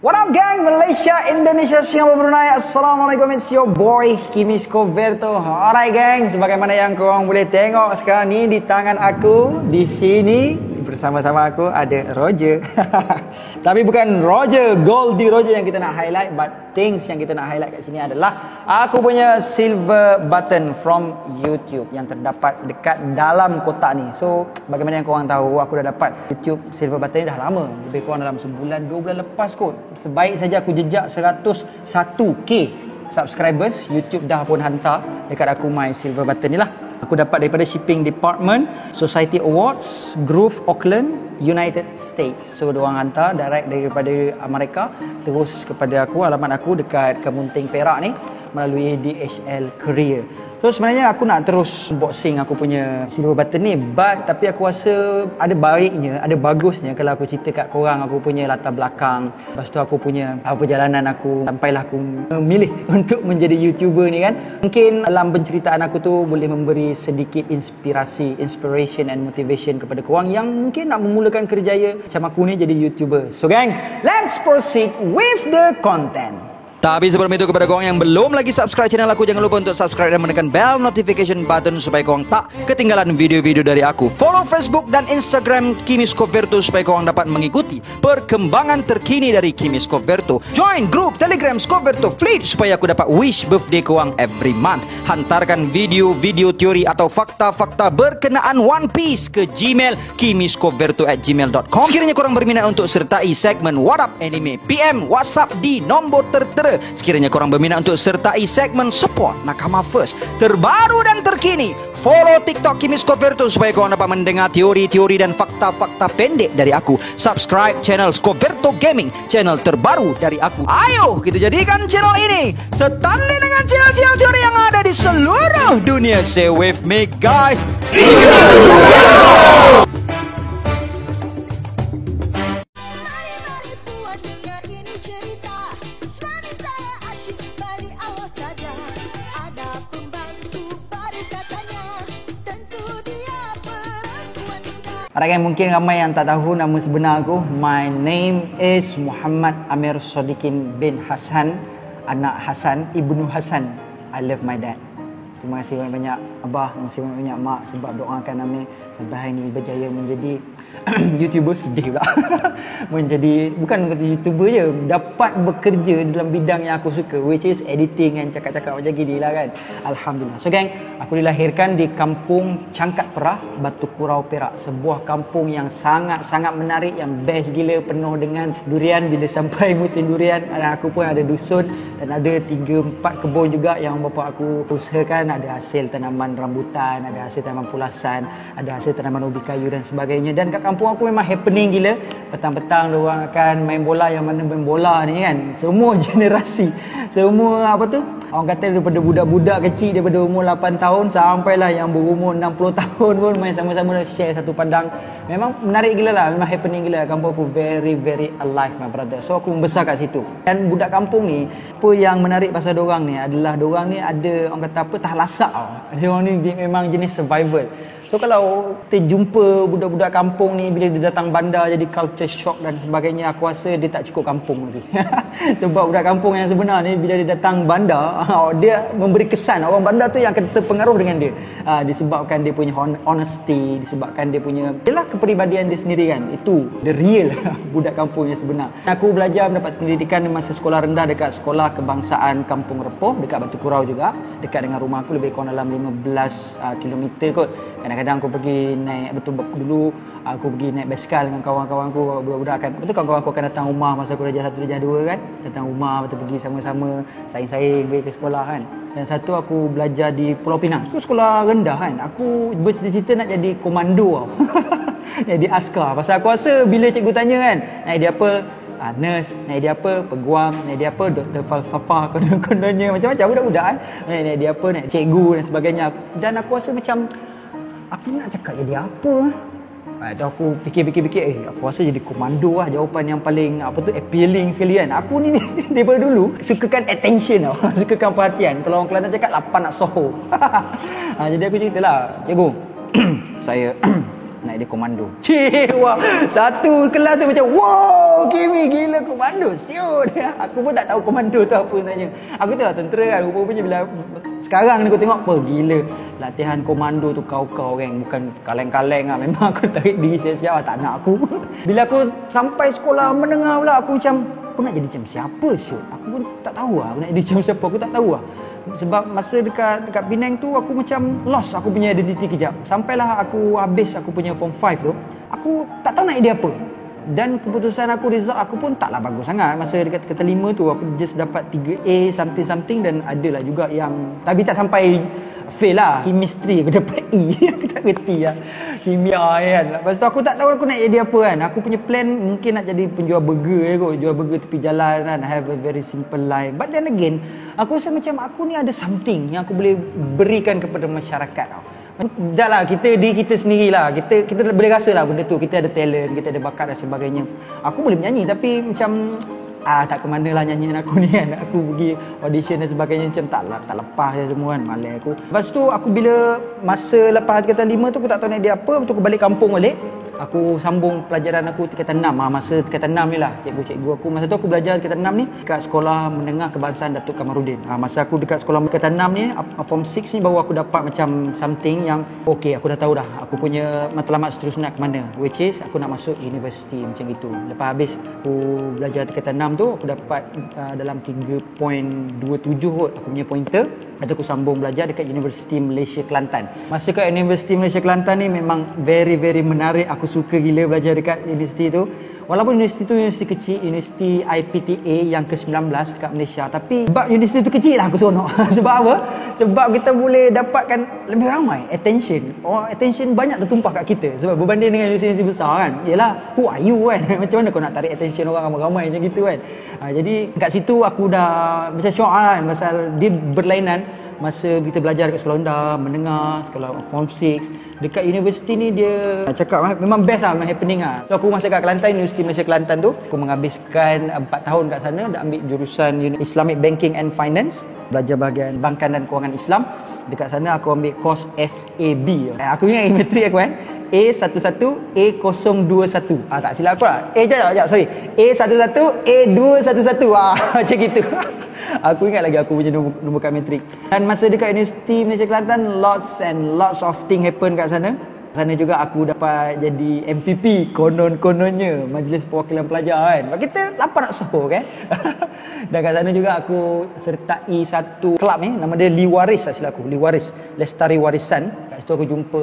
What up gang, Malaysia, Indonesia, Singapura, Brunei. Assalamualaikum, it's your boy Kimis Coverto. Alright gang, sebagaimana yang korang boleh tengok sekarang ni di tangan aku, di sini bersama-sama aku ada Roger. Tapi bukan Roger, Goldie Roger yang kita nak highlight, but things yang kita nak highlight kat sini adalah aku punya silver button from YouTube yang terdapat dekat dalam kotak ni. So, bagaimana yang korang tahu, aku dah dapat YouTube silver button ni dah lama. Lebih kurang dalam sebulan, 2 bulan lepas kot. Sebaik saja aku jejak 101k subscribers, YouTube dah pun hantar dekat aku my silver button ni lah. Aku dapat daripada Shipping Department, Society Awards, Grove, Auckland, United States. So, diorang hantar direct daripada Amerika terus kepada aku, alamat aku dekat Kemunting Perak ni melalui DHL Courier. So, sebenarnya aku nak terus unboxing aku punya silver button ni, tapi aku rasa ada baiknya, ada bagusnya kalau aku cerita kat korang aku punya latar belakang. Lepas tu aku punya perjalanan aku sampailah aku memilih untuk menjadi YouTuber ni kan. Mungkin dalam penceritaan aku tu boleh memberi sedikit inspiration and motivation kepada korang yang mungkin nak memulakan kerjaya macam aku ni jadi YouTuber. So gang, let's proceed with the content. Tapi sebelum itu, kepada korang yang belum lagi subscribe channel aku, jangan lupa untuk subscribe dan menekan bell notification button supaya korang tak ketinggalan video-video dari aku. Follow Facebook dan Instagram Kimis Coverto supaya korang dapat mengikuti perkembangan terkini dari Kimis Coverto. Join grup Telegram Coverto Fleet supaya aku dapat wish birthday korang every month. Hantarkan video-video teori atau fakta-fakta berkenaan One Piece ke Gmail kimiscoverto@gmail.com. Sekiranya korang berminat untuk sertai segmen What Up Anime, PM WhatsApp di nombor tertera. Sekiranya korang berminat untuk sertai segmen Support Nakama First terbaru dan terkini, follow TikTok Kimis Coverto supaya korang dapat mendengar teori-teori dan fakta-fakta pendek dari aku. Subscribe channel Coverto Gaming, channel terbaru dari aku. Ayo kita jadikan channel ini setanding dengan channel-channel teori yang ada di seluruh dunia. Say with me guys, Alright, mungkin ramai yang tak tahu nama sebenar aku. My name is Muhammad Amir Sodikin bin Hasan, anak Hasan, Ibnu Hasan. I love my dad. Terima kasih banyak-banyak Abah, terima kasih banyak-banyak Mak sebab doakan Amir sampai hari ini berjaya menjadi YouTuber. Sedih pula. Menjadi, bukan kata YouTuber je, dapat bekerja dalam bidang yang aku suka, which is editing dan cakap-cakap macam gini lah kan. Alhamdulillah. So gang, aku dilahirkan di kampung Cangkat Perah, Batu Kurau, Perak. Sebuah kampung yang sangat-sangat menarik, yang best gila, penuh dengan durian. Bila sampai musim durian, aku pun ada dusun dan ada 3-4 kebun juga yang bapa aku usahakan. Ada hasil tanaman rambutan, ada hasil tanaman pulasan, ada hasil tanaman ubi kayu dan sebagainya. Dan kat kampung aku memang happening gila. Petang-petang diorang akan main bola, yang mana main bola ni kan, semua generasi, semua apa tu, orang kata daripada budak-budak kecil daripada umur 8 tahun sampailah yang berumur 60 tahun pun main sama-sama, share satu padang. Memang menarik gila lah, memang happening gila. Kampung aku very very alive my brother. So aku membesar kat situ. Dan budak kampung ni, apa yang menarik pasal dorang ni adalah dorang ni ada, orang kata apa, lasak tau. Diorang ni memang jenis survival. So kalau kita jumpa budak-budak kampung ni bila dia datang bandar jadi culture shock dan sebagainya, aku rasa dia tak cukup kampung lagi. Sebab budak kampung yang sebenar ni bila dia datang bandar, dia memberi kesan orang bandar tu yang akan terpengaruh dengan dia. Disebabkan dia punya honesty, disebabkan dia punya ialah kepribadian dia sendiri kan. Itu the real budak kampung yang sebenar. Aku belajar mendapat pendidikan di masa sekolah rendah dekat Sekolah Kebangsaan Kampung Repoh dekat Batu Kurau juga, dekat dengan rumah aku, lebih kurang dalam 15 km kot. Kadang-kadang aku pergi naik, betul dulu aku pergi naik basikal dengan kawan-kawan aku, budak-budak kan. Betul kawan-kawan aku akan datang rumah masa aku darjah 1, darjah 2 kan. Datang rumah, betul pergi sama-sama saing-saing pergi ke sekolah kan. Dan satu aku belajar di Pulau Pinang. Aku sekolah rendah kan. Aku bercita-cita nak jadi komando tau. Jadi askar. Pasal aku rasa bila cikgu tanya kan, naik dia apa? Nurse, naik dia apa? Peguam, naik dia apa? Doktor falsafah, kononnya macam-macam budak-budak kan. Naik dia apa? Naik cikgu dan sebagainya. Dan aku rasa macam aku nak cakap jadi apa? Tu aku fikir-fikir, aku rasa jadi komando lah jawapan yang paling apa tu appealing sekali kan. Aku ni daripada dulu sukakan attention tau. Sukakan perhatian. Kalau orang Kelantan cakap lapan nak soho. Jadi aku ceritalah, cikgu, saya naik dia komando. Cik, wah, satu kelas tu macam, wow, Kimi gila komando, siut. Aku pun tak tahu komando tu apa sebenarnya. Aku tu lah tentera kan, rupanya bila sekarang ni aku tengok, apa gila, latihan komando tu kau-kau kan, bukan kaleng-kaleng lah. Memang aku tarik diri siap-siap, tak nak aku. Bila aku sampai sekolah menengah pula, aku macam, aku nak jadi macam siapa siut? Aku pun tak tahu lah, aku nak jadi macam siapa, aku tak tahu lah. Sebab masa dekat Penang tu aku macam lost aku punya identiti kejap. Sampailah aku habis aku punya form 5 tu, aku tak tahu nak jadi apa. Dan keputusan aku, result aku pun taklah bagus sangat. Masa dekat kata 5 tu aku just dapat 3A something dan adalah juga yang tapi tak sampai fail lah. Chemistry aku dapat E. Aku tak kerti lah kimia kan. Lepas tu aku tak tahu aku nak jadi apa kan. Aku punya plan mungkin nak jadi penjual burger kot, jual burger tepi jalan kan, have a very simple life. But then again, aku rasa macam aku ni ada something yang aku boleh berikan kepada masyarakat tau. Dah lah, diri kita sendirilah, kita boleh rasa lah benda tu, kita ada talent, kita ada bakat dan sebagainya. Aku boleh menyanyi tapi macam tak ke mana lah nyanyian aku ni kan. Aku pergi audition dan sebagainya macam tak lepas je semua kan, malas aku. Lepas tu aku bila masa lepas tingkatan 5 tu aku tak tahu nak dia apa. Betul aku balik kampung balik, aku sambung pelajaran aku tingkatan 6. Masa tingkatan 6 ni lah cikgu-cikgu aku, masa tu aku belajar tingkatan 6 ni dekat Sekolah Menengah Kebangsaan Datuk Kamaruddin. Masa aku dekat sekolah tingkatan 6 ni, form 6 ni baru aku dapat macam something yang okay, aku dah tahu dah aku punya matlamat seterusnya ke mana, which is aku nak masuk universiti macam gitu. Lepas habis aku belajar tingkatan 6 tu, aku dapat dalam 3.27 kot aku punya pointer. Lepas tu aku sambung belajar dekat Universiti Malaysia Kelantan. Masa kat Universiti Malaysia Kelantan ni memang very menarik. Aku suka gila belajar dekat universiti tu. Walaupun universiti tu universiti kecil, universiti IPTA yang ke-19 dekat Malaysia, tapi sebab universiti tu kecil lah aku seronok. Sebab apa? Sebab kita boleh dapatkan lebih ramai attention. Attention banyak tertumpah kat kita. Sebab berbanding dengan universiti besar kan, yelah, who are you kan? Macam mana kau nak tarik attention orang ramai-ramai macam gitu kan? Jadi kat situ aku dah macam syok lah kan, pasal dia berlainan. Masa kita belajar dekat sekolah rendah, menengah, sekolah form 6, dekat universiti ni dia cakap memang best lah, memang happening lah. So aku masa kat Kelantan, Universiti Malaysia Kelantan tu, aku menghabiskan 4 tahun kat sana, dah ambil jurusan Islamic Banking and Finance, belajar bahagian bankan dan kewangan Islam. Dekat sana aku ambil course SAB. Aku ingat matrik aku kan, A11, A021. Tak silap aku lah. Sekejap, sorry. A11, A211. Macam gitu. Aku ingat lagi aku punya nombor kat matrik. Dan masa dekat Universiti Malaysia Kelantan, lots and lots of thing happen kat sana. Sana juga aku dapat jadi MPP, konon-kononnya Majlis Perwakilan Pelajar kan. Kita lapar nak soh kan. Dan kat sana juga aku sertai satu kelab ni, nama dia Liwaris tak silap aku. Liwaris, Lestari Warisan. Kat situ aku jumpa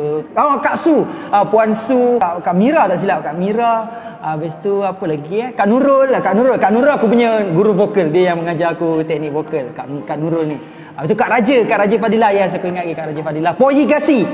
Kak Su, Puan Su, Kak Mira tak silap, Kak Mira. Habis tu apa lagi Kak Nurul aku punya guru vokal, dia yang mengajar aku teknik vokal, Kak Nurul ni. Itu Kak Raja Fadilah, yes, aku ingat lagi Kak Raja Fadilah. Poyi Gasi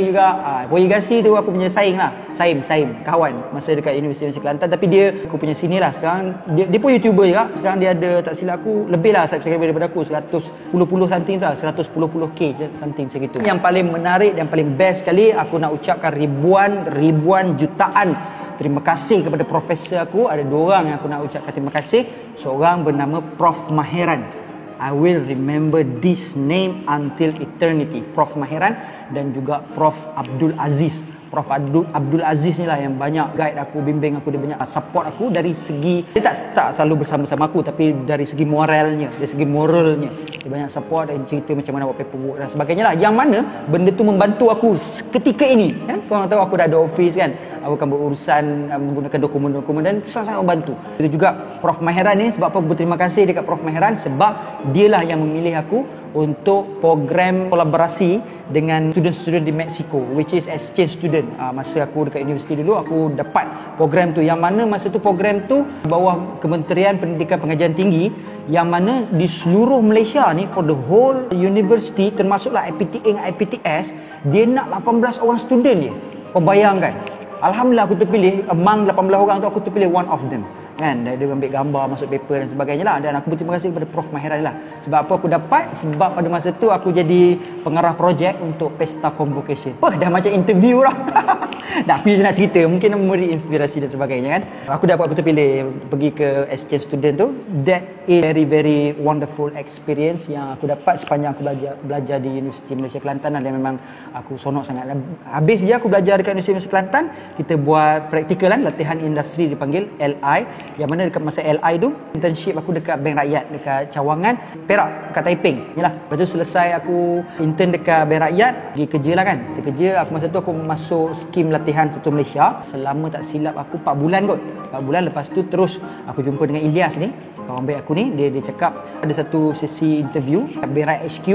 juga. Poyi Gasi tu aku punya saing lah. Saim, kawan masa dekat Universiti Malaysia Kelantan, tapi dia aku punya sini lah. Sekarang dia pun YouTuber juga. Sekarang dia ada, tak silap aku, lebih lah subscriber daripada aku, 110 something tu lah, 110k something macam itu. Yang paling menarik dan paling best sekali, aku nak ucapkan ribuan jutaan terima kasih kepada profesor aku. Ada 2 orang yang aku nak ucapkan terima kasih. Seorang bernama Prof Maheran. I will remember this name until eternity. Prof Maheran dan juga Prof Abdul Aziz. Prof Abdul Aziz ni lah yang banyak guide aku, bimbing aku, dia banyak support aku dari segi, dia tak selalu bersama-sama aku, tapi dari segi moralnya, dari segi moralnya dia banyak support dan cerita macam mana buat paperwork dan sebagainya lah, yang mana benda tu membantu aku ketika ini kan. Korang tahu aku dah ada office kan, aku akan berurusan menggunakan dokumen-dokumen dan sangat-sangat membantu. Itu juga Prof Maheran ni, sebab apa aku berterima kasih dekat Prof Maheran, sebab dialah yang memilih aku untuk program kolaborasi dengan student-student di Mexico, which is exchange student. Masa aku dekat universiti dulu, aku dapat program tu, yang mana masa tu program tu bawah Kementerian Pendidikan Pengajian Tinggi, yang mana di seluruh Malaysia ni, for the whole university, termasuklah IPTA dengan IPTS, dia nak 18 orang student je. Kau bayangkan. Alhamdulillah aku terpilih, among 18 orang tu aku terpilih one of them. kan. Dia ambil gambar, masuk paper dan sebagainya lah. Dan aku berterima kasih kepada Prof Mahiran lah. Sebab apa aku dapat? Sebab pada masa tu aku jadi pengarah projek untuk Pesta Convocation. Dah macam interview lah. Tak, aku nak cerita, mungkin memberi inspirasi dan sebagainya kan. Aku terpilih pergi ke exchange student tu. That is very very wonderful experience yang aku dapat sepanjang aku belajar di Universiti Malaysia Kelantan. Dan memang aku sonok sangat. Habis je aku belajar dekat Universiti Malaysia Kelantan, kita buat praktikal kan, latihan industri dipanggil LI. Yang mana dekat masa LI tu, internship aku dekat Bank Rakyat dekat Cawangan, Perak, kat Taiping. Yalah. Lepas tu selesai aku intern dekat Bank Rakyat, pergi kerja lah kan. Kita kerja, aku masa tu aku masuk skim latihan satu Malaysia. Selama tak silap aku 4 bulan kot. 4 bulan lepas tu terus aku jumpa dengan Ilyas ni, kawan baik aku ni. Dia cakap ada satu sesi interview kat Bank Rakyat HQ.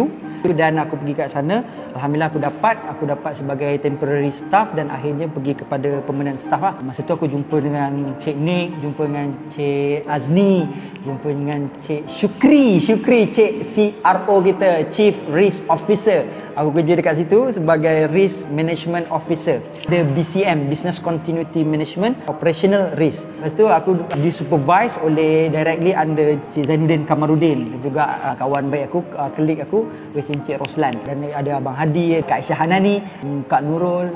Dan aku pergi kat sana. Alhamdulillah aku dapat sebagai temporary staff dan akhirnya pergi kepada permanent staff lah. Masa tu aku jumpa dengan Cik Nick, jumpa dengan Cik Azni, jumpa dengan Cik Syukri, Cik CRO kita, Chief Risk Officer. Aku kerja dekat situ sebagai Risk Management Officer. Ada BCM, Business Continuity Management, Operational Risk. Lepas tu aku disupervise oleh directly under Cik Zainuddin Kamarudin. Juga kawan baik aku, colleague aku, which is Cik Roslan. Dan ada Abang Hadi, Kak Syahanani, Kak Nurul,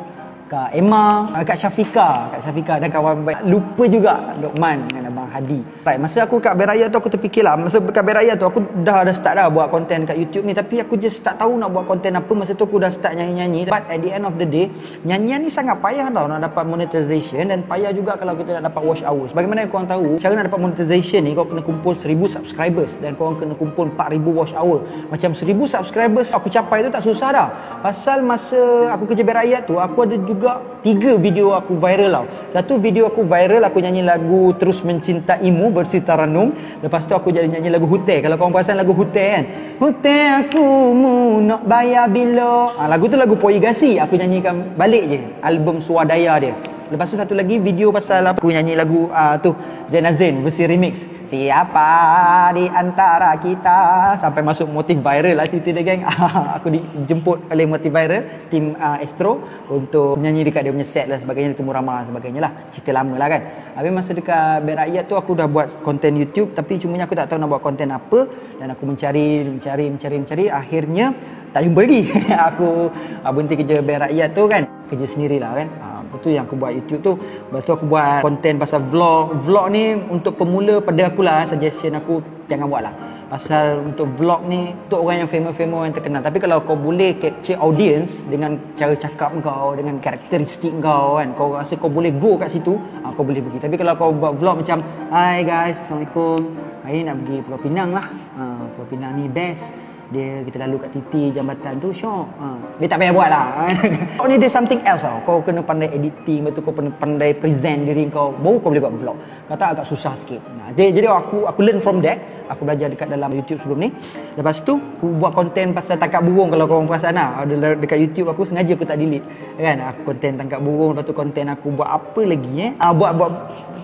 Kak Emma, Kak Syafika dan kawan baik. Lupa juga Lokman dengan Abang Hadi. Right, masa aku kat Bank Rakyat tu aku terfikirlah, masa kat Bank Rakyat tu aku dah start dah buat konten kat YouTube ni, tapi aku just tak tahu nak buat konten apa. Masa tu aku dah start nyanyi-nyanyi. But at the end of the day, nyanyian ni sangat payah tau nak dapat monetization, dan payah juga kalau kita nak dapat watch hours. Bagaimana korang tahu, cara nak dapat monetization ni kau kena kumpul 1000 subscribers dan korang kena kumpul 4000 watch hour. Macam 1000 subscribers aku capai tu tak susah dah. Pasal masa aku kerja Bank Rakyat tu, aku ada juga 3 video aku viral tau. Satu video aku viral, aku nyanyi lagu Terus Mencintaimu bersih Taranum. Lepas tu aku jadi nyanyi lagu Hutai. Kalau korang perasan lagu Hutai kan, Hutai aku mu nak bayar bila. Lagu tu lagu Poigasi. Aku nyanyikan balik je album Swadaya dia. Lepas tu satu lagi video pasal aku nyanyi lagu tu Zain Azin versi remix. Siapa di antara kita, sampai masuk motif viral lah cerita dia geng. Aku dijemput oleh motif viral tim Astro untuk menyanyi dekat dia punya set lah sebagainya, Temu Ramah sebagainya lah. Cerita lama lah kan. Habis masa dekat Bank Rakyat tu aku dah buat konten YouTube, tapi cumanya aku tak tahu nak buat konten apa. Dan aku mencari. Akhirnya tak jumpa lagi. Aku berhenti kerja Bank Rakyat tu kan, kerja sendirilah kan. Betul yang aku buat YouTube tu. Lepas tu aku buat konten pasal vlog. Vlog ni untuk pemula pada akulah, suggestion aku jangan buat lah. Pasal untuk vlog ni untuk orang yang famous yang terkenal. Tapi kalau kau boleh capture audience dengan cara cakap kau, dengan karakteristik kau kan, kau rasa kau boleh go kat situ, kau boleh pergi. Tapi kalau kau buat vlog macam, "Hai guys, Assalamualaikum, hari ni nak pergi Pulau Pinang lah, Pulau Pinang ni best, kita lalu kat titi jambatan tu syok." Dia tak payah buat lah. Kau ni dia something else tau. Kau kena pandai editing, betul, kau kena pandai present diri kau, baru kau boleh buat vlog. Kata agak susah sikit. Jadi aku learn from that. Aku belajar dekat dalam YouTube sebelum ni. Lepas tu aku buat konten pasal tangkap burung. Kalau korang perasan lah, dekat YouTube aku sengaja aku tak delete kan. Aku konten tangkap burung. Lepas tu konten aku buat apa lagi buat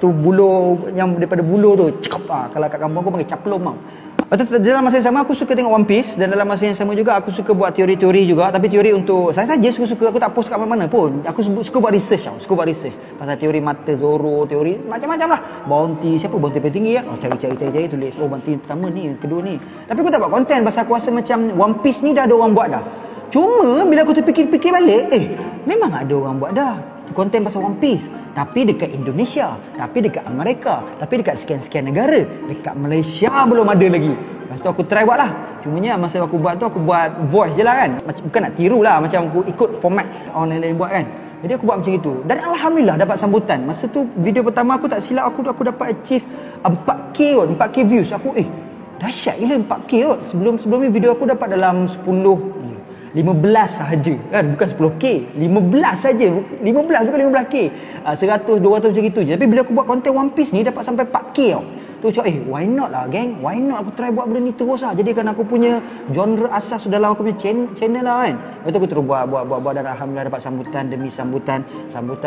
tu buluh, yang daripada buluh tu kalau kat kampung aku panggil caplom tau. Lepas tu dalam masa yang sama aku suka tengok One Piece. Dan dalam masa yang sama juga aku suka buat teori-teori juga. Tapi teori untuk saya saja suka-suka. Aku tak post kat mana-mana pun. Aku suka buat research tau. Suka buat research pasal teori mata Zoro, teori macam-macam lah. Bounty, siapa bounty paling tinggi ya? Cari tulis. Bounty pertama ni, kedua ni. Tapi aku tak buat konten pasal aku rasa macam One Piece ni dah ada orang buat dah. Cuma bila aku terfikir-fikir balik, memang ada orang buat dah konten pasal One Piece. Tapi dekat Indonesia, tapi dekat Amerika, tapi dekat sekian-sekian negara. Dekat Malaysia belum ada lagi. Lepas tu aku try buat lah. Cumanya masa aku buat tu, aku buat voice je lah kan. Bukan nak tiru lah, macam aku ikut format orang lain-lain buat kan. Jadi aku buat macam itu. Dan Alhamdulillah dapat sambutan. Masa tu video pertama aku tak silap, aku dapat achieve 4K kot, 4K views. Aku dahsyat gila 4K kot. Sebelum ni video aku dapat dalam 15 sahaja kan, bukan 10K, 15 saja, 15 bukan 15K, 100 200 macam gitu je. Tapi bila aku buat konten One Piece ni dapat sampai 4K tau. Tu cakap why not lah geng, why not aku try buat benda ni terus lah, jadikan aku punya genre asas dalam aku punya channel lah kan. Lepas tu aku terus buat dan Alhamdulillah dapat sambutan demi sambutan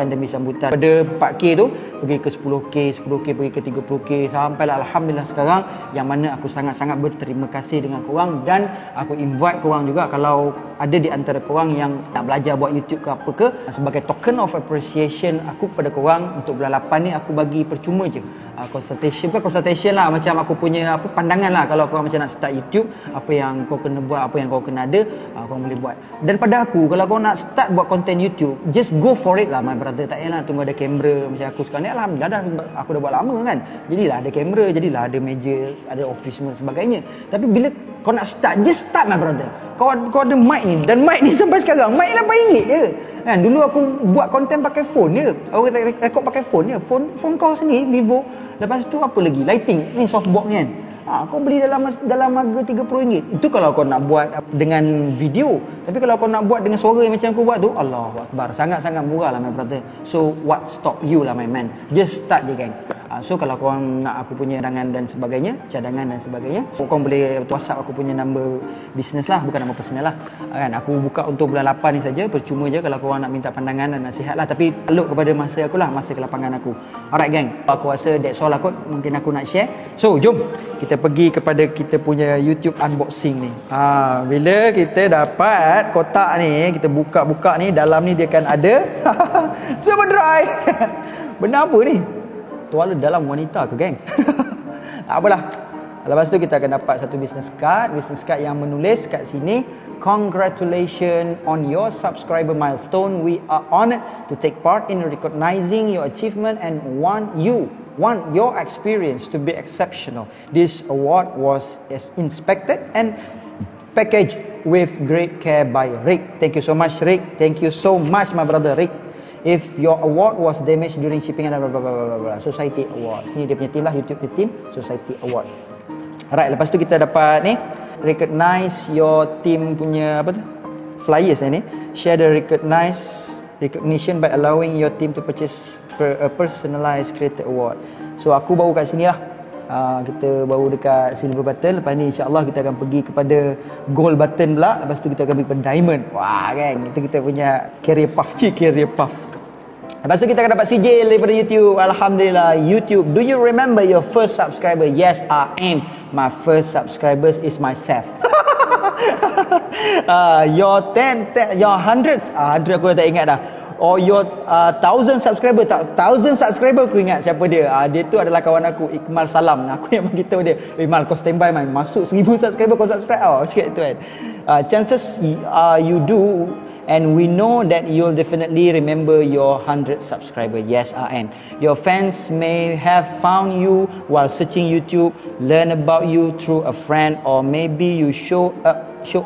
demi sambutan. Pada 4K tu pergi ke 10K pergi ke 30K, sampailah Alhamdulillah sekarang, yang mana aku sangat-sangat berterima kasih dengan korang. Dan aku invite korang juga, kalau ada di antara korang yang nak belajar buat YouTube ke apa ke, sebagai token of appreciation aku kepada korang, untuk bulan 8 ni aku bagi percuma je consultation, bukan consultation lah, macam aku punya pandangan lah, kalau korang macam nak start YouTube, apa yang kau kena buat, apa yang kau kena ada, korang boleh buat. Dan pada aku, kalau kau nak start buat content YouTube, just go for it lah my brother. Tak payahlah tunggu ada kamera. Macam aku sekarang ni, alhamdulillah aku dah buat lama kan, jadilah ada kamera, jadilah ada meja, ada office semua sebagainya. Tapi bila kau nak start, just start my brother. Kau ada mic ni, dan mic ni sampai sekarang mic RM8 je kan. Dulu aku buat konten pakai phone je, aku rekod pakai phone je, phone kau sini Vivo. Lepas tu apa lagi, lighting ni softbox kan, kau beli dalam harga RM30. Itu kalau kau nak buat dengan video. Tapi kalau kau nak buat dengan suara yang macam aku buat tu, Allahu Akbar, sangat-sangat murah lah my brother. So what stop you lah my man, just start je gang. So kalau korang nak aku punya cadangan dan sebagainya, korang boleh WhatsApp aku punya number business lah, bukan number personal lah kan. Aku buka untuk bulan 8 ni saja, percuma je kalau korang nak minta pandangan dan nasihat lah, tapi elok kepada masa aku lah, masa kelapangan aku. Alright gang, aku rasa that's all lah kot mungkin aku nak share. So jom kita pergi kepada kita punya YouTube unboxing ni. Bila kita dapat kotak ni, kita buka-buka ni, dalam ni dia akan ada super dry. Benda apa ni? Tuala dalam wanita ke geng? Apalah. Lepas tu kita akan dapat satu business card yang menulis kat sini, congratulations on your subscriber milestone. We are honored to take part in recognizing your achievement and want your experience to be exceptional. This award was inspected and packaged with great care by Rick. Thank you so much Rick. Thank you so much my brother Rick. If your award was damaged during shipping and blah blah blah blah, Society Awards. Ni dia punya team lah, YouTube punya team, Society Award. Alright, lepas tu kita dapat ni, recognize your team punya apa tu? Flyers ni. Share the recognition by allowing your team to purchase a personalized creator award. So aku baru kat sini lah. Kita baru dekat silver button. Lepas ni insyaAllah kita akan pergi kepada gold button pula. Lepas tu kita akan pergi kepada diamond. Wah kan, itu kita punya career path. Lepas tu kita akan dapat sijil daripada YouTube. Alhamdulillah. YouTube, do you remember your first subscriber? Yes, I am. My first subscribers is myself. Your hundreds, 100 aku dah tak ingat dah. Or your 1,000 subscriber, 1,000 subscriber aku ingat siapa dia. Dia tu adalah kawan aku, Ikmal Salam. Aku yang beritahu dia, Ikmal kau standby man, masuk 1,000 subscriber kau subscribe. Cakap tu kan. Chances you do, and we know that you'll definitely remember your 100 subscriber. Yes, I am. Your fans may have found you while searching YouTube, learn about you through a friend, or maybe you show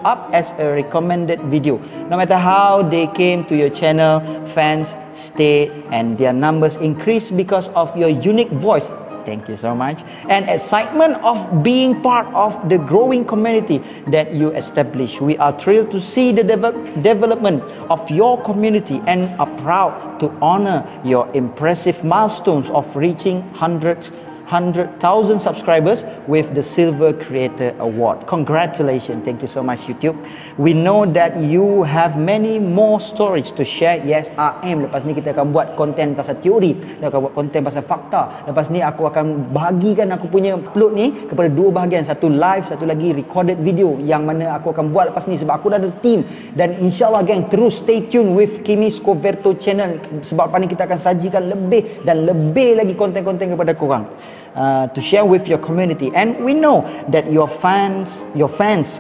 up as a recommended video. No matter how they came to your channel, fans stay and their numbers increase because of your unique voice. Thank you so much. And excitement of being part of the growing community that you establish. We are thrilled to see the development of your community and are proud to honor your impressive milestones of reaching 100,000 subscribers with the Silver Creator Award. Congratulations. Thank you so much YouTube. We know that you have many more stories to share. Yes, I am. Lepas ni kita akan buat konten pasal teori, kita akan buat konten pasal fakta. Lepas ni aku akan bahagikan aku punya upload ni kepada dua bahagian, satu live, satu lagi recorded video, yang mana aku akan buat lepas ni sebab aku dah ada team. Dan insyaAllah gang, terus stay tune with Kimi Scoverto channel, sebab lepas ni kita akan sajikan lebih dan lebih lagi konten-konten kepada korang. To share with your community, and we know that your fans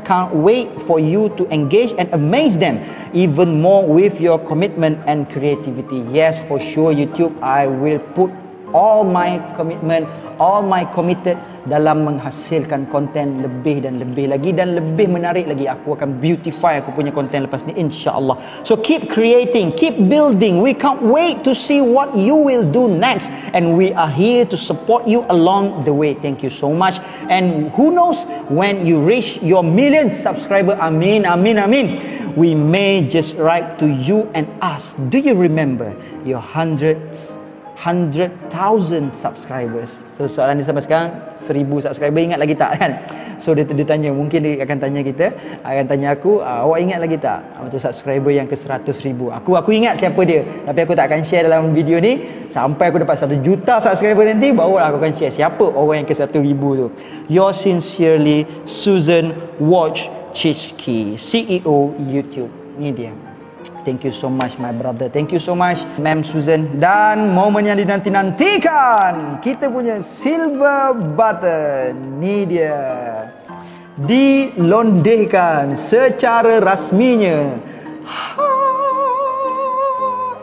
can't wait for you to engage and amaze them even more with your commitment and creativity. Yes, for sure YouTube, I will put all my commitment, all my committed dalam menghasilkan konten lebih dan lebih lagi dan lebih menarik lagi. Aku akan beautify aku punya konten lepas ni insya-Allah. So keep creating, keep building. We can't wait to see what you will do next, and we are here to support you along the way. Thank you so much. And who knows, when you reach your millions subscriber, amin amin amin, we may just write to you and ask, do you remember your 100,000 subscribers? So soalan ni sampai sekarang 1,000 subscriber, ingat lagi tak kan? So dia tanya, mungkin dia akan tanya kita, akan tanya aku, awak ingat lagi tak untuk subscriber yang ke 100,000? Aku ingat siapa dia, tapi aku tak akan share dalam video ni sampai aku dapat 1 juta subscriber nanti, barulah aku akan share siapa orang yang ke 1,000 tu. Yours sincerely, Susan Wojcicki, CEO YouTube. Ni dia. Thank you so much my brother. Thank you so much Ma'am Susan. Dan momen yang dinanti-nantikan, kita punya silver button. Ni dia. Dilondehkan secara rasminya.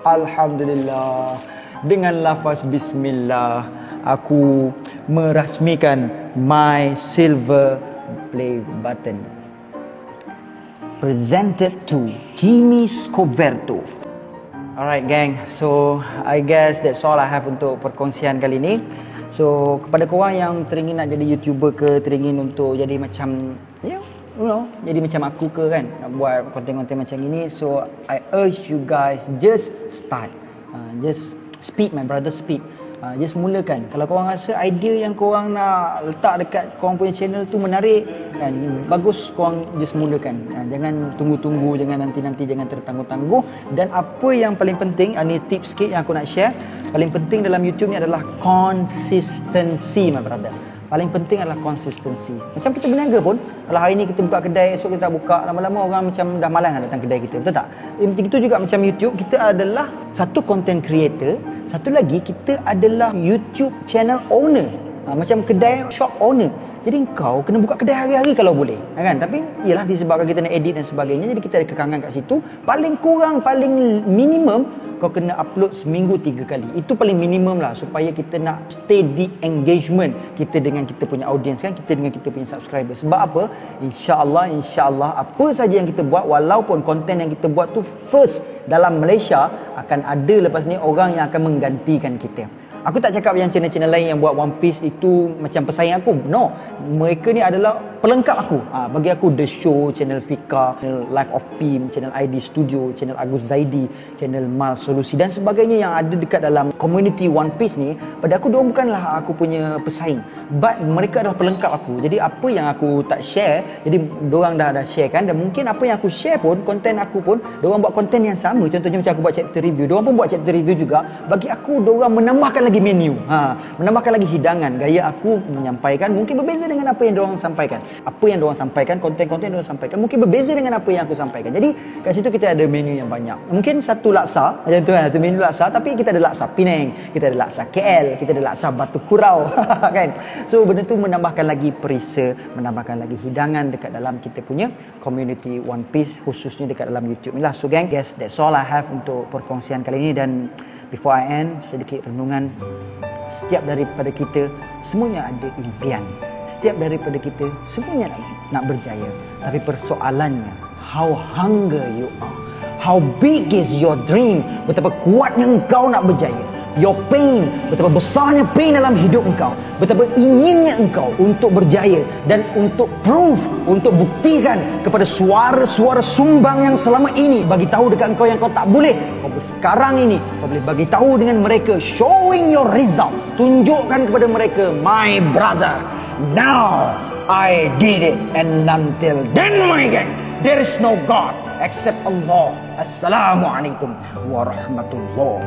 Alhamdulillah. Dengan lafaz bismillah, aku merasmikan my silver play button. Presented to Kimi Scoberto. Alright gang, so I guess that's all I have untuk perkongsian kali ni. So kepada korang yang teringin nak jadi YouTuber ke, teringin untuk jadi macam jadi macam aku ke kan, nak buat konten-konten macam ini, so I urge you guys just start. Just speed my brother, speed. Just mulakan. Kalau korang rasa idea yang korang nak letak dekat korang punya channel tu menarik kan, bagus, korang just mulakan. Jangan tunggu-tunggu, jangan nanti-nanti, jangan tertangguh-tangguh. Dan apa yang paling penting, ni tips sikit yang aku nak share, paling penting dalam YouTube ni adalah consistency my brother. Paling penting adalah konsistensi. Macam kita berniaga pun, kalau hari ni kita buka kedai, esok kita buka, lama-lama orang macam dah malas nak datang kedai kita, betul tak? Begitu juga macam YouTube, kita adalah satu content creator, satu lagi kita adalah YouTube channel owner. Macam kedai shop owner. Jadi kau kena buka kedai hari-hari kalau boleh, kan? Tapi ialah disebabkan kita nak edit dan sebagainya, jadi kita ada kekangan kat situ. Paling kurang, paling minimum kau kena upload seminggu 3 kali. Itu paling minimum lah, supaya kita nak steady engagement kita dengan kita punya audience kan, kita dengan kita punya subscriber. Sebab apa? InsyaAllah apa saja yang kita buat, walaupun konten yang kita buat tu first dalam Malaysia, akan ada lepas ni orang yang akan menggantikan kita. Aku tak cakap yang channel-channel lain yang buat One Piece itu macam pesaing aku. No. Mereka ni adalah pelengkap aku. Bagi aku The Show, channel Fika, channel Life of Pim, channel ID Studio, channel Agus Zaidi, channel Mal Solusi dan sebagainya yang ada dekat dalam community One Piece ni, pada aku diorang bukanlah aku punya pesaing. But mereka adalah pelengkap aku. Jadi apa yang aku tak share, jadi diorang dah share kan. Dan mungkin apa yang aku share pun, konten aku pun, diorang buat konten yang sama. Contohnya macam aku buat chapter review, diorang pun buat chapter review juga. Bagi aku, diorang menambahkan lagi menu, menambahkan lagi hidangan. Gaya aku menyampaikan mungkin berbeza dengan apa yang diorang sampaikan. Apa yang diorang sampaikan, konten-konten yang diorang sampaikan mungkin berbeza dengan apa yang aku sampaikan. Jadi kat situ kita ada menu yang banyak. Mungkin satu laksa macam tu kan, satu menu laksa, tapi kita ada laksa Penang, kita ada laksa KL, kita ada laksa Batu Kurau kan. So benda tu menambahkan lagi perisa, menambahkan lagi hidangan dekat dalam kita punya community One Piece, khususnya dekat dalam YouTube ni lah. So gang, yes, that's all I have untuk perkongsian kali ini. Dan before I end, sedikit renungan. Setiap daripada kita semuanya ada impian. Setiap daripada kita semuanya nak berjaya. Tapi persoalannya, how hungry you are. How big is your dream? Betapa kuatnya engkau nak berjaya. Your pain, betapa besarnya pain dalam hidup engkau. Betapa inginnya engkau untuk berjaya dan untuk prove, untuk buktikan kepada suara-suara sumbang yang selama ini bagi tahu dekat engkau yang kau tak boleh. Sekarang ini kau boleh bagi tahu dengan mereka, showing your result. Tunjukkan kepada mereka, my brother, now I did it, and until then my gang, there is no God except Allah. Assalamualaikum warahmatullahi